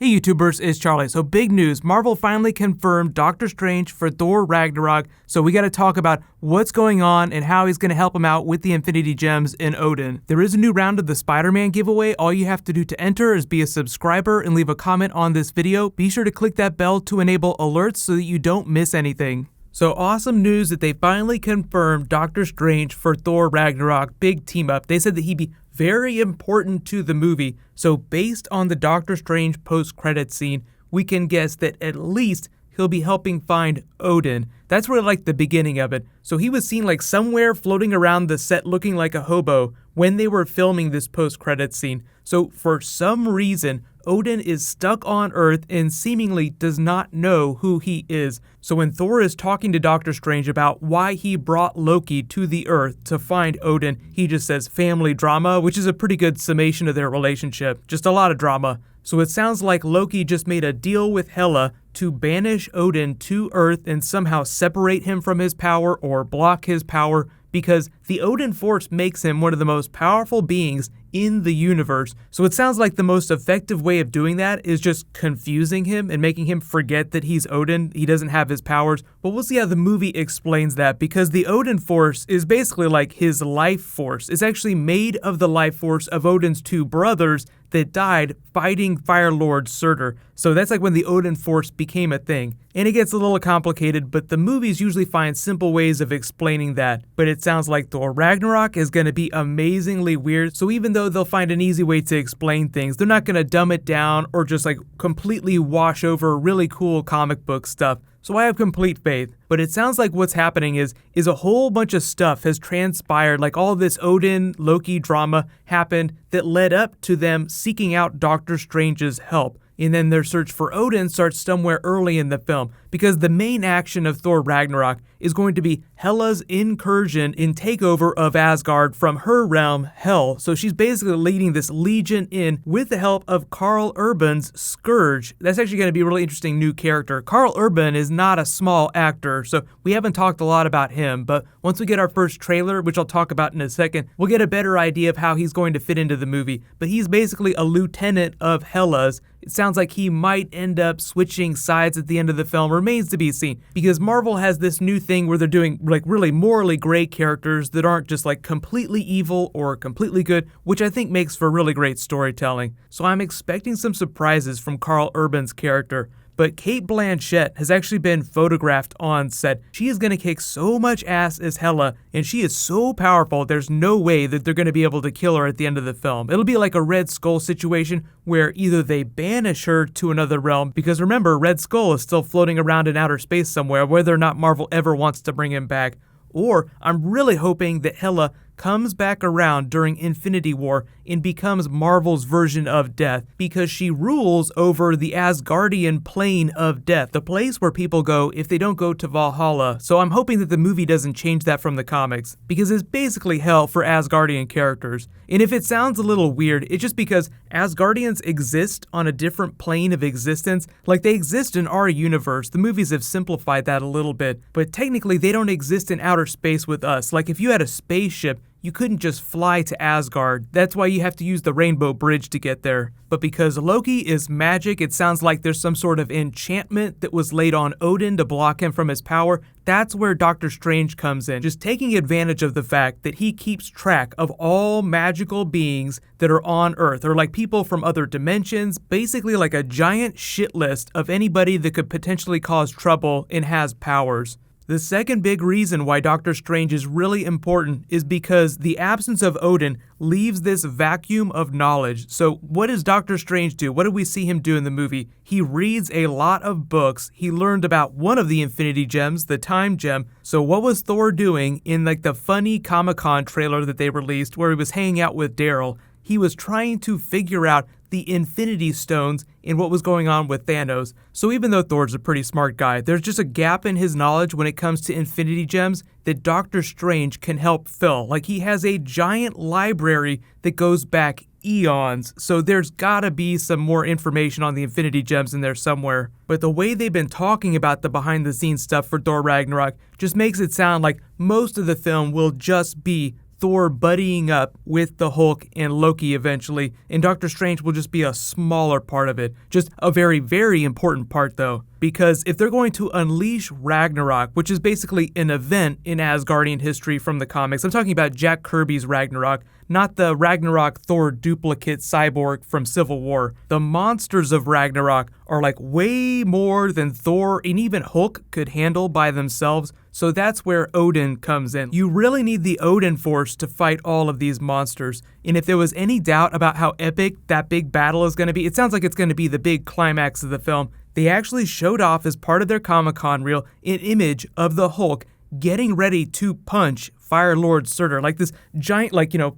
Hey YouTubers, it's Charlie. So big news, Marvel finally confirmed Doctor Strange for Thor Ragnarok, so we gotta talk about what's going on and how he's gonna help him out with the Infinity Gems in Odin. There is a new round of the Spider-Man giveaway. All you have to do to enter is be a subscriber and leave a comment on this video. Be sure to click that bell to enable alerts so that you don't miss anything. So awesome news that they finally confirmed Doctor Strange for Thor Ragnarok, big team up. They said that he'd be very important to the movie. So based on the Doctor Strange post-credit scene, we can guess that at least he'll be helping find Odin. That's really like the beginning of it. So he was seen like somewhere floating around the set looking like a hobo when they were filming this post-credit scene. So for some reason, Odin is stuck on Earth and seemingly does not know who he is. So when Thor is talking to Doctor Strange about why he brought Loki to the Earth to find Odin, he just says family drama, which is a pretty good summation of their relationship. Just a lot of drama. So it sounds like Loki just made a deal with Hela to banish Odin to Earth and somehow separate him from his power or block his power, because the Odin Force makes him one of the most powerful beings in the universe. So it sounds like the most effective way of doing that is just confusing him and making him forget that he's Odin. He doesn't have his powers. But we'll see how the movie explains that, because the Odin Force is basically like his life force. It's actually made of the life force of Odin's two brothers that died fighting Fire Lord Surtur. So that's like when the Odin Force became a thing. And it gets a little complicated, but the movies usually find simple ways of explaining that. But it sounds like Thor Ragnarok is going to be amazingly weird. So even though they'll find an easy way to explain things, they're not going to dumb it down or just like completely wash over really cool comic book stuff. So I have complete faith. But it sounds like what's happening is a whole bunch of stuff has transpired, like all this Odin, Loki drama happened that led up to them seeking out Doctor Strange's help. And then their search for Odin starts somewhere early in the film, because the main action of Thor Ragnarok is going to be Hela's incursion in takeover of Asgard from her realm, Hel. So she's basically leading this legion in with the help of Karl Urban's Scourge. That's actually going to be a really interesting new character. Karl Urban is not a small actor, so we haven't talked a lot about him, but once we get our first trailer, which I'll talk about in a second, we'll get a better idea of how he's going to fit into the movie. But he's basically a lieutenant of Hela's. It sounds like he might end up switching sides at the end of the film. Remains to be seen, because Marvel has this new thing where they're doing like really morally gray characters that aren't just like completely evil or completely good, which I think makes for really great storytelling. So I'm expecting some surprises from Karl Urban's character. But Cate Blanchett has actually been photographed on set. She is going to kick so much ass as Hela, and she is so powerful, there's no way that they're going to be able to kill her at the end of the film. It'll be like a Red Skull situation where either they banish her to another realm, because remember, Red Skull is still floating around in outer space somewhere, whether or not Marvel ever wants to bring him back. Or I'm really hoping that Hela comes back around during Infinity War and becomes Marvel's version of death, because she rules over the Asgardian plane of death, the place where people go if they don't go to Valhalla. So I'm hoping that the movie doesn't change that from the comics, because it's basically hell for Asgardian characters. And if it sounds a little weird, it's just because Asgardians exist on a different plane of existence. Like, they exist in our universe. The movies have simplified that a little bit, but technically they don't exist in outer space with us. Like, if you had a spaceship, you couldn't just fly to Asgard. That's why you have to use the Rainbow Bridge to get there. But because Loki is magic, it sounds like there's some sort of enchantment that was laid on Odin to block him from his power. That's where Doctor Strange comes in, just taking advantage of the fact that he keeps track of all magical beings that are on Earth, or like people from other dimensions, basically like a giant shit list of anybody that could potentially cause trouble and has powers. The second big reason why Doctor Strange is really important is because the absence of Odin leaves this vacuum of knowledge. So what does Doctor Strange do? What do we see him do in the movie? He reads a lot of books. He learned about one of the Infinity Gems, the Time Gem. So what was Thor doing in like the funny Comic-Con trailer that they released where he was hanging out with Daryl? He was trying to figure out the Infinity Stones and what was going on with Thanos. So even though Thor's a pretty smart guy, there's just a gap in his knowledge when it comes to Infinity Gems that Doctor Strange can help fill. Like, he has a giant library that goes back eons, so there's gotta be some more information on the Infinity Gems in there somewhere. But the way they've been talking about the behind the scenes stuff for Thor Ragnarok just makes it sound like most of the film will just be Thor buddying up with the Hulk and Loki eventually, and Doctor Strange will just be a smaller part of it. Just a very, very important part though. Because if they're going to unleash Ragnarok, which is basically an event in Asgardian history from the comics, I'm talking about Jack Kirby's Ragnarok, not the Ragnarok Thor duplicate cyborg from Civil War. The monsters of Ragnarok are like way more than Thor and even Hulk could handle by themselves, so that's where Odin comes in. You really need the Odin force to fight all of these monsters, and if there was any doubt about how epic that big battle is going to be, it sounds like it's going to be the big climax of the film. They actually showed off as part of their Comic-Con reel an image of the Hulk getting ready to punch Fire Lord Surtur, like this giant,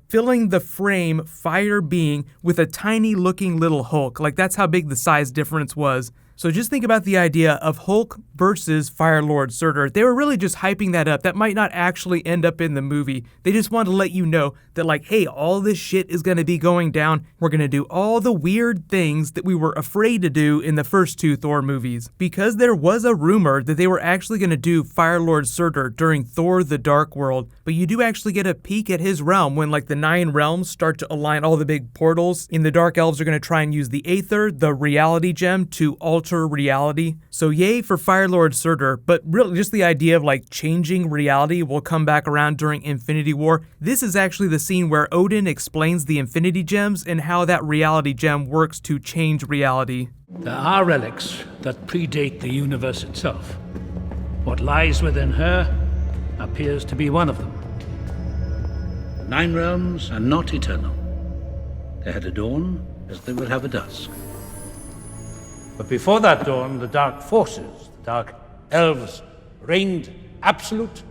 filling the frame fire being with a tiny looking little Hulk. Like that's how big the size difference was. So just think about the idea of Hulk versus Fire Lord Surtur. They were really just hyping that up. That might not actually end up in the movie. They just wanted to let you know that hey, all this shit is going to be going down. We're going to do all the weird things that we were afraid to do in the first two Thor movies. Because there was a rumor that they were actually going to do Fire Lord Surtur during Thor the Dark World, but you do actually get a peek at his realm when the 9 realms start to align all the big portals. In the Dark Elves are going to try and use the Aether, the reality gem, to alter reality. So yay for Fire Lord Surtur, but really just the idea of changing reality will come back around during Infinity War. This is actually the scene where Odin explains the Infinity Gems and how that reality gem works to change reality. There are relics that predate the universe itself. What lies within her appears to be one of them. The 9 realms are not eternal. They had a dawn as they will have a dusk. But before that dawn, the dark forces, the dark elves, reigned absolute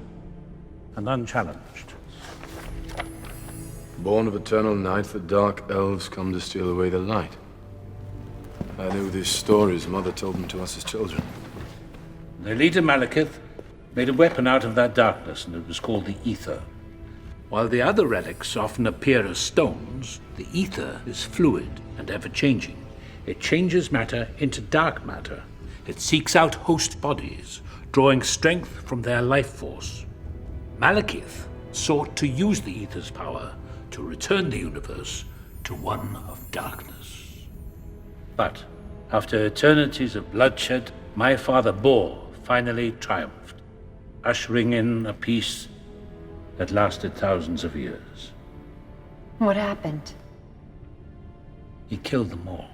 and unchallenged. Born of eternal night, the dark elves come to steal away the light. I knew these stories. Mother told them to us as children. Their leader, Malekith, made a weapon out of that darkness, and it was called the Aether. While the other relics often appear as stones, the Aether is fluid and ever-changing. It changes matter into dark matter. It seeks out host bodies, drawing strength from their life force. Malekith sought to use the Aether's power to return the universe to one of darkness. But after eternities of bloodshed, my father Bor finally triumphed, ushering in a peace that lasted thousands of years. What happened? He killed them all.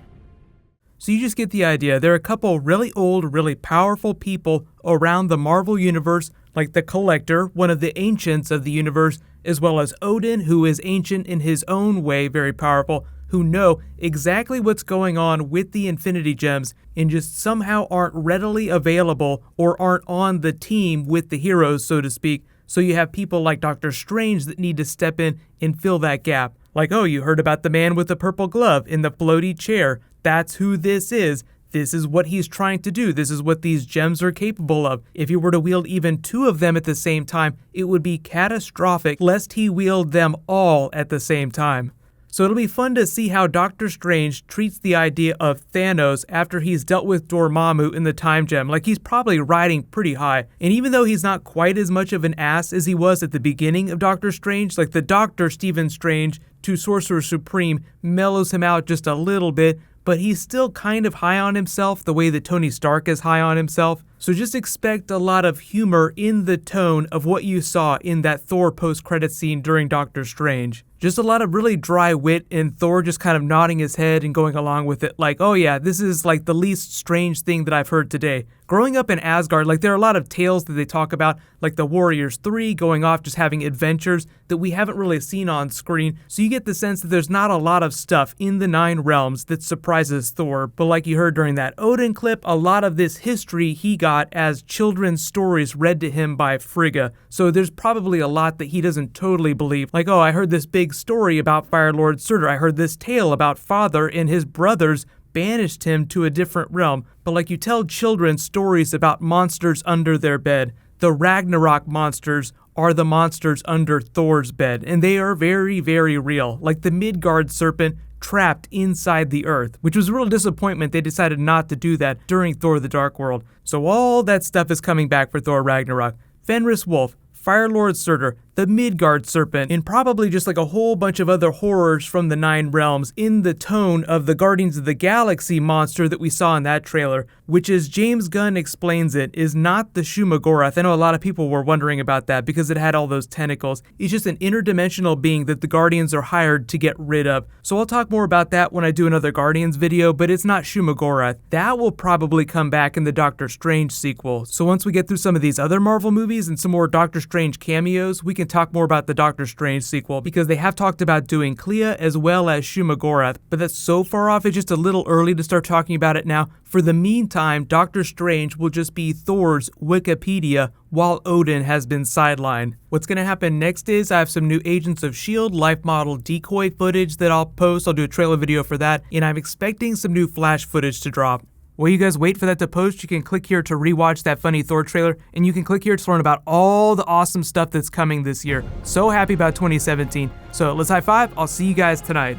So you just get the idea. There are a couple really old, really powerful people around the Marvel Universe, like the Collector, one of the ancients of the universe, as well as Odin, who is ancient in his own way, very powerful, who know exactly what's going on with the Infinity Gems and just somehow aren't readily available or aren't on the team with the heroes, so to speak. So you have people like Doctor Strange that need to step in and fill that gap. Like, oh, you heard about the man with the purple glove in the floaty chair. That's who this is. This is what he's trying to do. This is what these gems are capable of. If he were to wield even 2 of them at the same time, it would be catastrophic lest he wield them all at the same time. So it'll be fun to see how Doctor Strange treats the idea of Thanos after he's dealt with Dormammu in the Time Gem. He's probably riding pretty high. And even though he's not quite as much of an ass as he was at the beginning of Doctor Strange, the Doctor Stephen Strange to Sorcerer Supreme mellows him out just a little bit, but he's still kind of high on himself the way that Tony Stark is high on himself. So just expect a lot of humor in the tone of what you saw in that Thor post-credit scene during Doctor Strange. Just a lot of really dry wit and Thor just kind of nodding his head and going along with it oh yeah, this is the least strange thing that I've heard today. Growing up in Asgard, there are a lot of tales that they talk about, like the Warriors 3 going off just having adventures that we haven't really seen on screen, so you get the sense that there's not a lot of stuff in the 9 realms that surprises Thor, but like you heard during that Odin clip, a lot of this history he got as children's stories read to him by Frigga, so there's probably a lot that he doesn't totally believe, oh, I heard this big story about Fire Lord Surtur, I heard this tale about father and his brothers banished him to a different realm, but you tell children stories about monsters under their bed. The Ragnarok monsters are the monsters under Thor's bed, and they are very, very real, like the Midgard serpent trapped inside the earth, which was a real disappointment they decided not to do that during Thor the Dark World. So all that stuff is coming back for Thor Ragnarok. Fenris Wolf, Fire Lord Surtur, the Midgard serpent, and probably just like a whole bunch of other horrors from the Nine Realms in the tone of the Guardians of the Galaxy monster that we saw in that trailer, which, as James Gunn explains it, is not the Shumagorath. I know a lot of people were wondering about that because it had all those tentacles. It's just an interdimensional being that the Guardians are hired to get rid of. So I'll talk more about that when I do another Guardians video, but it's not Shumagorath. That will probably come back in the Doctor Strange sequel. So once we get through some of these other Marvel movies and some more Doctor Strange cameos, we can talk more about the Doctor Strange sequel, because they have talked about doing Clea as well as Shumagorath, but that's so far off it's just a little early to start talking about it now. For the meantime, Doctor Strange will just be Thor's Wikipedia while Odin has been sidelined. What's going to happen next is I have some new Agents of S.H.I.E.L.D. life model decoy footage that I'll post. I'll do a trailer video for that, and I'm expecting some new Flash footage to drop. While you guys wait for that to post, you can click here to rewatch that funny Thor trailer, and you can click here to learn about all the awesome stuff that's coming this year. So happy about 2017. So let's high five. I'll see you guys tonight.